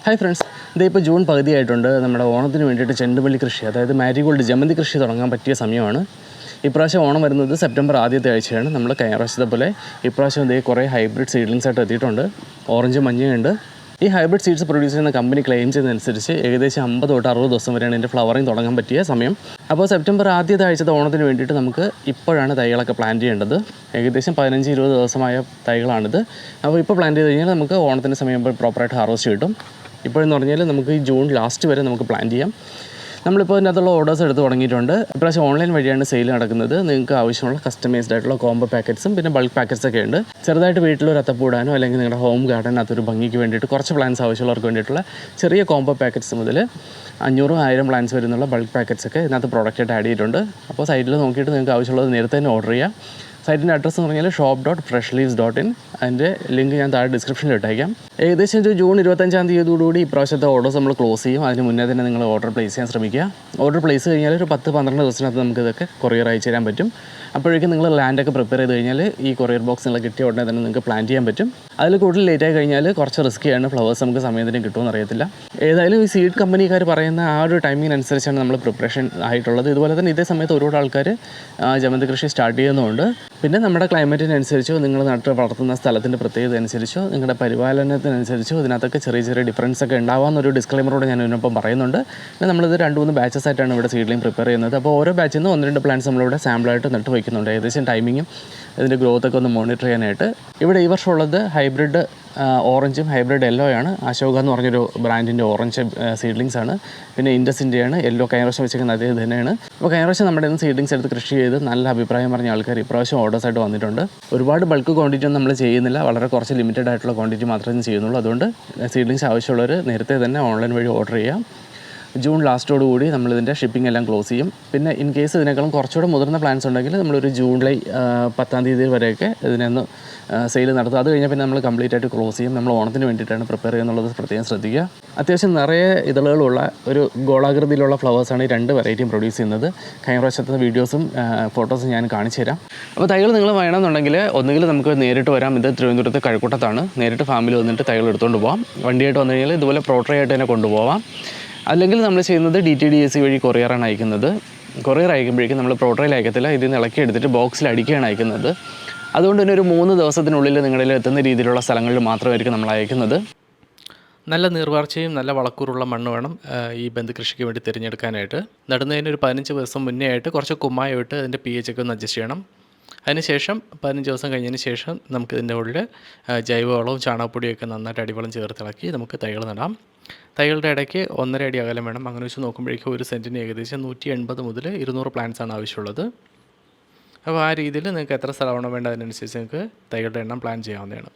Hi friends, ഇതിപ്പോൾ June പകുതിയായിട്ടുണ്ട്. നമ്മുടെ ഓണത്തിന് വേണ്ടിയിട്ട് ചെണ്ടുമല്ലി കൃഷി, അതായത് മാരിഗോൾഡ് ജമന്തി കൃഷി തുടങ്ങാൻ പറ്റിയ സമയമാണ്. ഇപ്രാവശ്യം ഓണം വരുന്നത് സെപ്റ്റംബർ ആദ്യത്തെ ആഴ്ചയാണ്. നമ്മൾ കഴിഞ്ഞ പ്രാവശ്യത്തെ പോലെ ഇപ്രാവശ്യം ഇതേ കുറേ ഹൈബ്രിഡ് സീഡ്ലിങ്സ് ആയിട്ട് എത്തിയിട്ടുണ്ട്. ഓറഞ്ചും മഞ്ഞയുണ്ട്. ഈ ഹൈബ്രിഡ് സീഡ്സ് പ്രൊഡ്യൂസ് ചെയ്യുന്ന കമ്പനി ക്ലെയിം ചെയ്യുന്നതനുസരിച്ച് ഏകദേശം 50 തൊട്ട് 60 ദിവസം വരെയാണ് ഇതിൻ്റെ ഫ്ലവറിങ് തുടങ്ങാൻ പറ്റിയ സമയം. അപ്പോൾ സെപ്റ്റംബർ ആദ്യത്തെ ആഴ്ചത്തെ ഓണത്തിന് വേണ്ടിയിട്ട് നമുക്ക് ഇപ്പോഴാണ് തൈകളൊക്കെ പ്ലാൻ ചെയ്യേണ്ടത്. ഏകദേശം 15-20 ദിവസമായ തൈകളാണിത്. അപ്പോൾ ഇപ്പോൾ പ്ലാൻ ചെയ്ത് കഴിഞ്ഞാൽ നമുക്ക് ഓണത്തിൻ്റെ സമയം പ്രോപ്പറായിട്ട് ഹാർവസ്റ്റ് കിട്ടും. ഇപ്പോഴെന്ന് പറഞ്ഞാൽ നമുക്ക് ഈ ജൂൺ ലാസ്റ്റ് വരെ നമുക്ക് പ്ലാൻ ചെയ്യാം. നമ്മളിപ്പോൾ ഇതിനകത്തുള്ള ഓർഡേഴ്സ് എടുത്ത് തുടങ്ങിയിട്ടുണ്ട്. ഇപ്രാവശ്യം ഓൺലൈൻ വഴിയാണ് സെയിൽ നടക്കുന്നത്. നിങ്ങൾക്ക് ആവശ്യമുള്ള കസ്റ്റമൈസ്ഡ് ആയിട്ടുള്ള കോംബോ പാക്കറ്റ്സും പിന്നെ ബൾക്ക് പാക്കറ്റ്സൊക്കെ ഉണ്ട്. ചെറുതായിട്ട് വീട്ടിലൊരു അത്തപ്പൂടാനോ അല്ലെങ്കിൽ നിങ്ങളുടെ ഹോം ഗാർഡനകത്തൊരു ഭംഗിക്ക് വേണ്ടിയിട്ട് കുറച്ച് പ്ലാന്റ്സ് ആവശ്യമുള്ളവർക്ക് വേണ്ടിയിട്ടുള്ള ചെറിയ കോംബോ പാക്കറ്റ്സ് മുതൽ 500-1000 പ്ലാന്റ്സ് വരുന്നുള്ള ബൾക്ക് പാക്കറ്റ്സൊക്കെ ഇതിനകത്ത് പ്രോഡക്റ്റായിട്ട് ആഡ് ചെയ്തിട്ടുണ്ട്. അപ്പോൾ സൈറ്റിൽ നോക്കിയിട്ട് നിങ്ങൾക്ക് ആവശ്യമുള്ളത് നേരത്തെ തന്നെ ഓർഡർ ചെയ്യാം. സൈറ്റിൻ്റെ അഡ്രസ്സ് എന്ന് പറഞ്ഞാൽ shop.freshleaves.in. അതിൻ്റെ ലിങ്ക് ഞാൻ താഴെ ഡിസ്ക്രിപ്ഷനിൽ ഇട്ടേക്കാം. ഏകദേശം ഒരു ജൂൺ 25 തീയതിയോടുകൂടി ഇപ്രാവശ്യത്തെ ഓർഡേഴ്സ് നമ്മൾ ക്ലോസ് ചെയ്യും. അതിന് മുന്നേ തന്നെ നിങ്ങൾ ഓർഡർ പ്ലേസ് ചെയ്യാൻ ശ്രമിക്കുക. ഓർഡർ പ്ലേസ് കഴിഞ്ഞാൽ ഒരു 10-12 ദിവസത്തിനകത്ത് നമുക്ക് ഇതൊക്കെ കൊറിയർ അയച്ചു തരാൻ പറ്റും. അപ്പോഴേക്കും നിങ്ങൾ ലാൻഡൊക്കെ പ്രിപ്പയർ ചെയ്ത് കഴിഞ്ഞാൽ ഈ കൊറിയർ ബോക്സ് നിങ്ങൾ കിട്ടിയ ഉടനെ തന്നെ നിങ്ങൾക്ക് പ്ലാൻ ചെയ്യാൻ പറ്റും. അതിൽ കൂടുതൽ ലേറ്റായി കഴിഞ്ഞാൽ കുറച്ച് റിസ്ക്കിയാണ്. ഫ്ലവേഴ്സ് നമുക്ക് സമയത്തിന് കിട്ടുമെന്ന് അറിയത്തില്ല. ഏതായാലും ഈ സീഡ് കമ്പനിക്കാർ പറയുന്ന ആ ഒരു ടൈമിങ്ങിനനുസരിച്ചാണ് നമ്മൾ പ്രിപ്പറേഷൻ ആയിട്ടുള്ളത്. ഇതുപോലെ തന്നെ ഇതേ സമയത്ത് ഒരുപാട് ആൾക്കാർ ജമന്തി കൃഷി സ്റ്റാർട്ട് ചെയ്യുന്നുമുണ്ട്. പിന്നെ നമ്മുടെ ക്ലൈമറ്റിനനുസരിച്ചോ നിങ്ങൾ നട്ട് വളർത്തുന്ന സ്ഥലത്തിൻ്റെ പ്രത്യേകത അനുസരിച്ചോ നിങ്ങളുടെ പരിപാലനത്തിനനുസരിച്ചോ ഇതിനകത്തൊക്കെ ചെറിയ ചെറിയ ഡിഫറൻസ് ഒക്കെ ഉണ്ടാവാമെന്നൊരു ഡിസ്ക്ലൈമറോട് ഞാൻ ഇതിനൊപ്പം പറയുന്നുണ്ട്. പിന്നെ നമ്മളിത് 2-3 ബാച്ചസ് ആയിട്ടാണ് ഇവിടെ സീഡ്ലിംഗ് പ്രിപ്പയർ ചെയ്യുന്നത്. അപ്പോൾ ഓരോ ബാച്ചിൽ നിന്ന് 1-2 പ്ലാന്റ്സ് നമ്മളിവിടെ സാമ്പിളായിട്ട് നട്ട് വയ്ക്കുന്നുണ്ട്. ഏകദേശം ടൈമിങ്ങും ഇതിൻ്റെ ഗ്രോത്തൊക്കെ ഒന്ന് മോണിറ്റർ ചെയ്യാനായിട്ട്. ഇവിടെ ഈ വർഷം ഉള്ളത് ഹൈബ്രിഡ് ഓറഞ്ചും ഹൈബ്രിഡ് യെല്ലോ ആണ്. അശോക എന്ന് പറഞ്ഞൊരു ബ്രാൻഡിൻ്റെ ഓറഞ്ച് സീഡ്ലിങ്സ് ആണ്. പിന്നെ ഇൻഡസിൻ്റെയാണ്. യെല്ലോ കഴിഞ്ഞ പ്രാവശ്യം വെച്ചിരിക്കുന്നത് അതേ തന്നെയാണ്. അപ്പോൾ കഴിഞ്ഞ പ്രാവശ്യം നമ്മുടെ ഇന്ന് സീഡ്ലിങ്സ് എടുത്ത് കൃഷി ചെയ്ത് നല്ല അഭിപ്രായം പറഞ്ഞ ആൾക്കാർ ഇപ്രാവശ്യം ഓർഡേഴ്സായിട്ട് വന്നിട്ടുണ്ട്. ഒരുപാട് ബൾക്ക് ക്വാണ്ടിറ്റി ഒന്നും നമ്മൾ ചെയ്യുന്നില്ല. വളരെ കുറച്ച് ലിമിറ്റഡ് ആയിട്ടുള്ള ക്വാണ്ടിറ്റി മാത്രമേ ചെയ്യുന്നുള്ളൂ. അതുകൊണ്ട് സീഡ്ലിങ്സ് ആവശ്യമുള്ളവർ നേരത്തെ തന്നെ ഓൺലൈൻ വഴി ഓർഡർ ചെയ്യാം. ജൂൺ ലാസ്റ്റോടുകൂടി നമ്മളിതിൻ്റെ ഷിപ്പിംഗ് എല്ലാം ക്ലോസ് ചെയ്യും. പിന്നെ ഇൻ കേസ് ഇതിനേക്കാളും കുറച്ചുകൂടെ മുതിർന്ന പ്ലാൻസ് ഉണ്ടെങ്കിൽ നമ്മളൊരു ജൂലൈ 10 തീയതി വരെയൊക്കെ ഇതിനൊന്ന് സെയിൽ നടത്തും. അത് കഴിഞ്ഞാൽ പിന്നെ നമ്മൾ കംപ്ലീറ്റ് ആയിട്ട് ക്ലോസ് ചെയ്യും. നമ്മൾ ഓണത്തിന് വേണ്ടിയിട്ടാണ് പ്രിപ്പയർ ചെയ്യുന്നുള്ളത് പ്രത്യേകം ശ്രദ്ധിക്കുക. അത്യാവശ്യം നിറയെ ഇതളുകളുള്ള ഒരു ഗോളാകൃതിയിലുള്ള ഫ്ലവേഴ്സാണ് ഈ 2 വെറൈറ്റിയും പ്രൊഡ്യൂസ് ചെയ്യുന്നത്. കഴിഞ്ഞ പ്രാവശ്യത്തെ വീഡിയോസും ഫോട്ടോസും ഞാൻ കാണിച്ചു തരാം. അപ്പോൾ തൈകൾ നിങ്ങൾ വേണമെന്നുണ്ടെങ്കിൽ ഒന്നുകിൽ നമുക്ക് നേരിട്ട് വരാം. ഇത് തിരുവനന്തപുരത്ത് കഴക്കൂട്ടത്താണ്. നേരിട്ട് ഫാമിൽ വന്നിട്ട് തൈകൾ എടുത്തുകൊണ്ട് പോകാം. വണ്ടിയായിട്ട് വന്നു കഴിഞ്ഞാൽ ഇതുപോലെ പ്രോട്ടറി ആയിട്ട് തന്നെ കൊണ്ടുപോകാം. അല്ലെങ്കിൽ നമ്മൾ ചെയ്യുന്നത് DTDSC വഴി കൊറിയറാണ് അയക്കുന്നത്. കൊറിയർ അയക്കുമ്പോഴേക്കും നമ്മൾ പ്രോട്ടറിയിൽ അയക്കത്തില്ല. ഇതിൽ നിന്ന് ഇളക്കി എടുത്തിട്ട് ബോക്സിൽ അടിക്കുകയാണ് അയക്കുന്നത്. അതുകൊണ്ട് തന്നെ ഒരു 3 ദിവസത്തിനുള്ളിൽ നിങ്ങളിൽ എത്തുന്ന രീതിയിലുള്ള സ്ഥലങ്ങളിൽ മാത്രമായിരിക്കും നമ്മൾ അയക്കുന്നത്. നല്ല നീർവാർച്ചയും നല്ല വളക്കൂറുള്ള മണ്ണ് വേണം ഈ ബന്ദി കൃഷിക്ക് വേണ്ടി തിരഞ്ഞെടുക്കാനായിട്ട്. നടുന്നതിന് ഒരു 15 ദിവസം മുന്നേ ആയിട്ട് കുറച്ച് കുമ്മായിട്ട് അതിൻ്റെ pH ഒക്കെ ഒന്ന് അഡ്ജസ്റ്റ് ചെയ്യണം. അതിനുശേഷം 15 ദിവസം കഴിഞ്ഞതിന് ശേഷം നമുക്കിതിൻ്റെ ഉള്ളിൽ ജൈവവളവും ചാണകപ്പൊടിയൊക്കെ നന്നായിട്ട് അടിവളം ചേർത്തിളക്കി നമുക്ക് തൈകൾ നടാം. തൈകളുടെ ഇടയ്ക്ക് 1.5 അടി അകലം വേണം. അങ്ങനെ വെച്ച് നോക്കുമ്പോഴേക്കും ഒരു സെൻറ്റിന് ഏകദേശം 180 മുതൽ 200 പ്ലാന്റ്സ് ആണ് ആവശ്യമുള്ളത്. അപ്പോൾ ആ രീതിയിൽ നിങ്ങൾക്ക് എത്ര സ്ഥലമാണോ വേണ്ടത് അതിനനുസരിച്ച് നിങ്ങൾക്ക് തൈകളുടെ എണ്ണം പ്ലാൻ ചെയ്യാവുന്നതാണ്.